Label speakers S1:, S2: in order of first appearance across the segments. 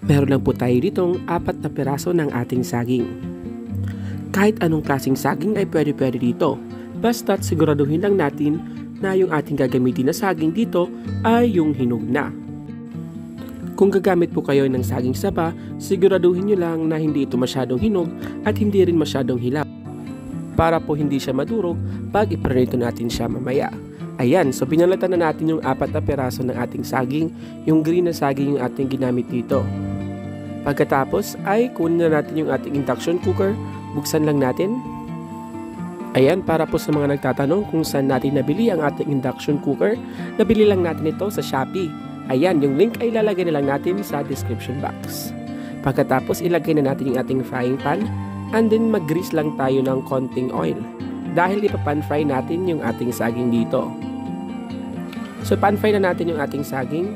S1: Meron lang po tayo ditong 4 na piraso ng ating saging. Kahit anong klaseng saging ay pwede dito. Basta't siguraduhin lang natin na yung ating gagamitin na saging dito ay yung hinog na. Kung gagamit po kayo ng saging saba, siguraduhin nyo lang na hindi ito masyadong hinog at hindi rin masyadong hilaw, para po hindi siya madurog pag iprito natin siya mamaya. Ayan, so pinalatan na natin yung 4 na piraso ng ating saging. Yung green na saging yung ating ginamit dito. Pagkatapos ay kunin na natin yung ating induction cooker. Buksan lang natin. Ayan, para po sa mga nagtatanong kung saan natin nabili ang ating induction cooker, nabili lang natin ito sa Shopee. Ayan, yung link ay ilalagay na lang natin sa description box. Pagkatapos ilagay na natin yung ating frying pan and then mag-grease lang tayo ng konting oil dahil ipapan-fry natin yung ating saging dito. So pan-fry na natin yung ating saging.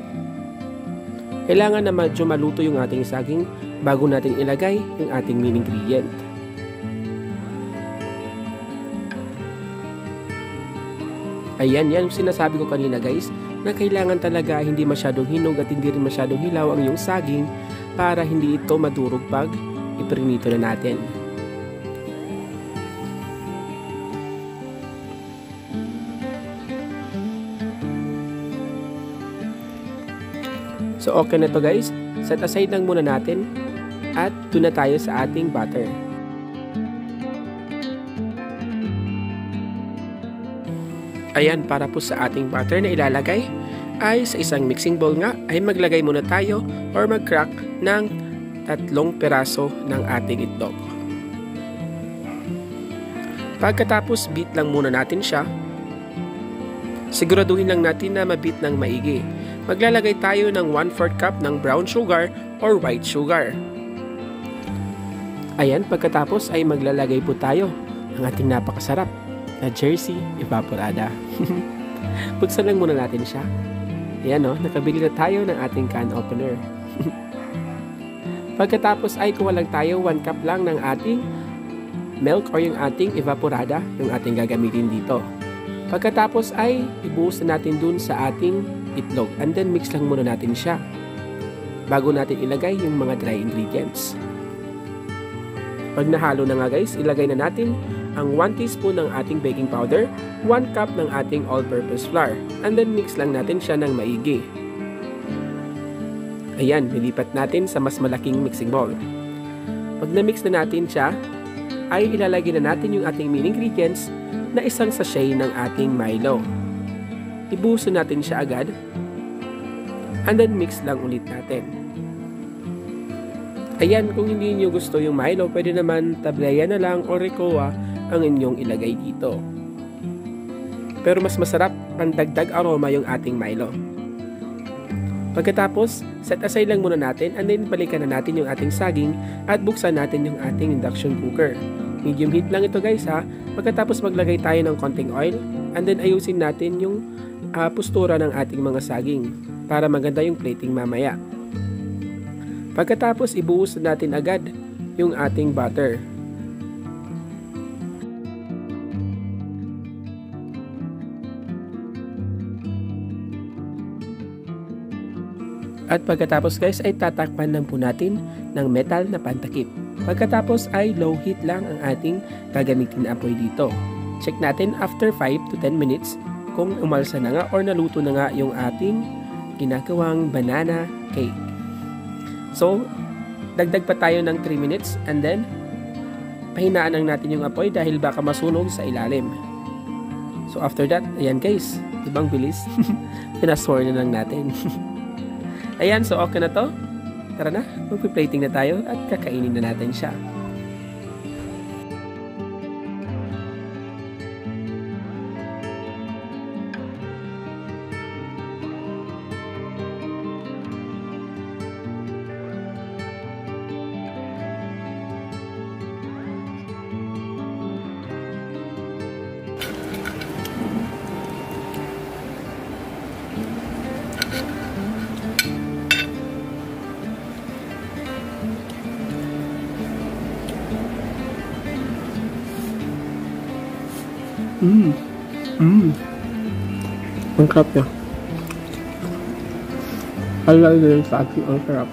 S1: Kailangan na medyo maluto yung ating saging bago natin ilagay yung ating main ingredient. Ayan, yan yung sinasabi ko kanina guys, na kailangan talaga hindi masyadong hinog at hindi rin masyadong hilaw ang iyong saging para hindi ito madurog pag iprinito na natin. So okay na to guys, set aside lang muna natin at doon na tayo sa ating butter. Ayan, para po sa ating butter na ilalagay ay sa isang mixing bowl nga ay maglagay muna tayo or mag-crack ng 3 piraso ng ating itlog. Pagkatapos beat lang muna natin siya. Siguraduhin lang natin na ma-beat ng maigi. Maglalagay tayo ng 1/4 cup ng brown sugar or white sugar. Ayan, pagkatapos ay maglalagay po tayo ng ating napakasarap na Jersey Evaporada. Buksan lang muna natin siya. Ayan o, nakabili na tayo ng ating can opener. Pagkatapos ay kuha lang tayo 1 cup lang ng ating milk or yung ating evaporada, yung ating gagamitin dito. Pagkatapos ay ibuhos na natin dun sa ating itlog and then mix lang muna natin siya bago natin ilagay yung mga dry ingredients. Pag nahalo na nga guys, ilagay na natin ang 1 teaspoon ng ating baking powder, 1 cup ng ating all-purpose flour, and then mix lang natin siya ng maigi. Ayan, nilipat natin sa mas malaking mixing bowl. Pag na-mix na natin siya, ay ilalagay na natin yung ating main ingredients na isang sachet ng ating Milo. Ibuhos natin siya agad, and then mix lang ulit natin. Ayan, kung hindi niyo gusto yung Milo, pwede naman tablaya na lang o Ricoa ang inyong ilagay dito. Pero mas masarap ang dagdag aroma yung ating Milo. Pagkatapos, set aside lang muna natin and then balikan na natin yung ating saging at buksan natin yung ating induction cooker. Medium heat lang ito guys ha. Pagkatapos maglagay tayo ng konting oil and then ayusin natin yung postura ng ating mga saging para maganda yung plating mamaya. Pagkatapos ibuhos natin agad yung ating butter. At pagkatapos guys ay tatakpan lang po natin ng metal na pantakip. Pagkatapos ay low heat lang ang ating gagamitin na apoy dito. Check natin after 5 to 10 minutes kung umalsa na nga or naluto na nga yung ating ginagawang banana cake. So, dagdag pa tayo ng 3 minutes and then pahinaan lang natin yung apoy dahil baka masunog sa ilalim. So after that, ayan guys, ibang bilis. Pinaswar na lang natin. Ayan, so okay na to. Tara na, magpi-plating na tayo at kakainin na natin siya. Ang sarap niya. Alala yung sa ating ang sarap.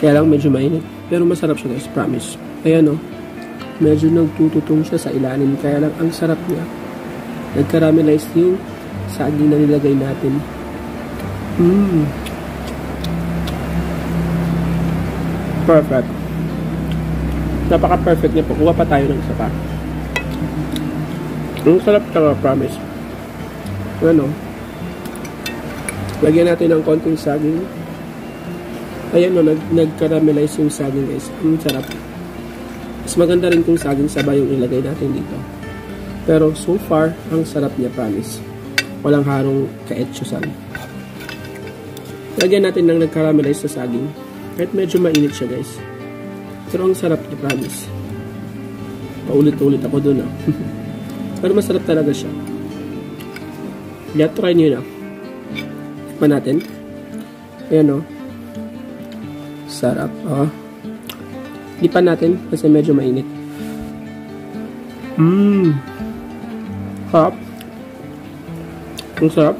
S1: Kaya lang medyo mainit. Pero masarap siya guys, promise. Ayan o. Medyo nagtututong siya sa ilalim. Kaya lang ang sarap niya. Nag-caramelize yung saging na nilagay natin. Perfect. Napaka-perfect niya po. Kuha pa tayo ng isa pa. Ang sarap talaga, promise. Ano? Lagyan natin ng konting saging. Ayan o, nag-caramelize yung saging guys. Ang sarap. Mas maganda rin kung saging sabay yung ilagay natin dito. Pero so far, ang sarap niya, promise. Walang harong ka-etchusan. Lagyan natin ng nag-caramelize sa saging. Kahit medyo mainit siya guys. Pero ang sarap niya, promise. Paulit-ulit ako dun ah. Pero masarap talaga siya. Kaya try nyo na. Tikman natin. Ayan o. Sarap. Lipan natin kasi medyo mainit. Sarap. Ang sarap.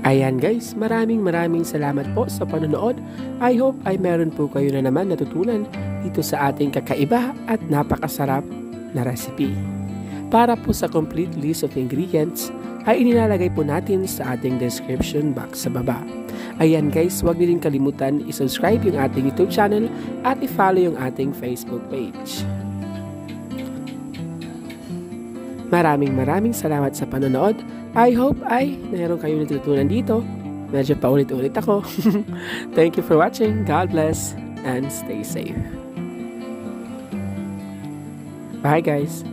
S1: Ayan guys, maraming salamat po sa panonood. I hope ay meron po kayo na naman natutunan dito sa ating kakaiba at napakasarap na recipe. Para po sa complete list of ingredients, ay inilalagay po natin sa ating description box sa baba. Ayan guys, huwag niyo rin kalimutan i-subscribe yung ating YouTube channel at i-follow yung ating Facebook page. Maraming salamat sa panonood. I hope ay meron kayo natutunan dito. Medyo paulit-ulit ako. Thank you for watching. God bless and stay safe. Bye guys.